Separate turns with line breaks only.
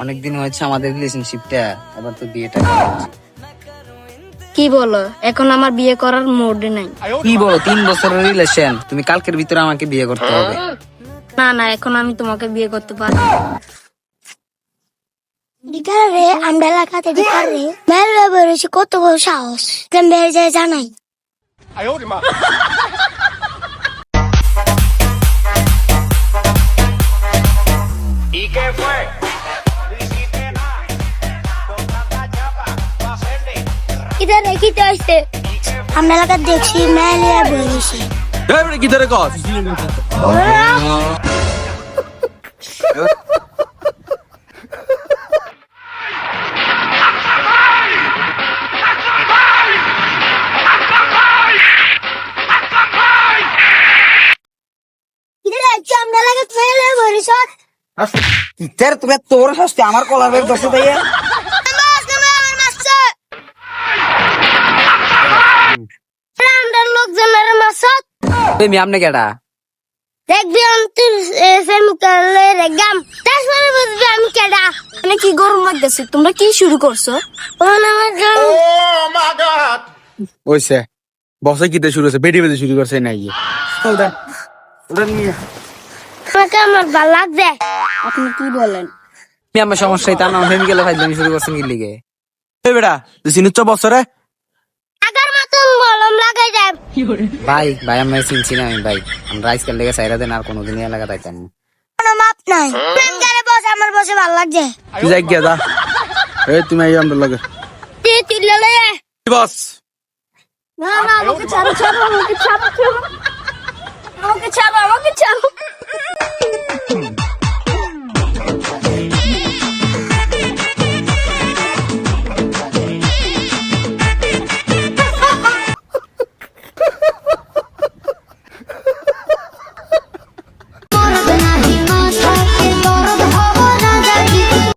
অনেকদিন হয়েছে আমাদের রিলেশনশিপটা, আবার তো বিয়েটা।
কি বলো, এখন আমার বিয়ে করার মুড নাই।
কি বলো, 3 বছরের রিলেশন, তুমি কালকের ভিতরে আমাকে বিয়ে করতে হবে।
না না, এখন আমি তোমাকে বিয়ে করতে পারবো না।
বিকারে আমরা এলাকাতে বিকারে মেলা বেরোছি, কত বড় সাহস বেড়ে যায় জানাই।
¿Y qué fue? No hiciste nada. Con tanta chapa, pa' hacerle.
ইধার দেখিতে হইছে আমরা এলাকা দেখছি মেলা বেরোছি।
কি ধরে কস?
ইধার দেখছি আমরা এলাকা মেলা বেরোছি।
তুমি তোর শাস্তি আমার কলার বের দশে দিয়ে
আমরা লোকজনের মাসত
তুমি আমনে কেডা?
দেখবি অন্তর ফেমুকালের গাম তারপরে বুঝবি আমি কেডা।
মানে কি গরম লাগতেছে, তোমরা কি শুরু করছো?
আমার গাম
Oh my God!
ওইসে বসে কিতে শুরু হয়েছে, বেটি বেঁধে শুরু করছে না গিয়ে। চল দে, ওটা নিয়ে
আমাকে আমার ভাল লাগবে।
আপনি কি বলেন?
তুমি আমার সমস্যা তা না, ফেমি গেলে ফাইজলামি শুরু করছেন কি লিগে?
এই বেটা তুই চিনিচ্ছ বছরে
আগার মতন মলম লাগাই দেব।
ভাই ভাই আমি চিনছি না আমি, ভাই আমরা আজকাল লেগে চাইরা দেন আর কোনোদিনই এলাকা তাইতাম না।
কোনো মাপ নাই। প্রেম করে বস, আমার বসে ভাল লাগছে।
তুই যাই গিয়া যা। এই তুমি এই আমরা লাগে
তুই তুললে
বস।
না না, আমাকে ছাড়ো ছাড়ো, আমাকে ছাড়ো ছাড়ো, আমাকে ছাড়ো, আমাকে ছাড়ো।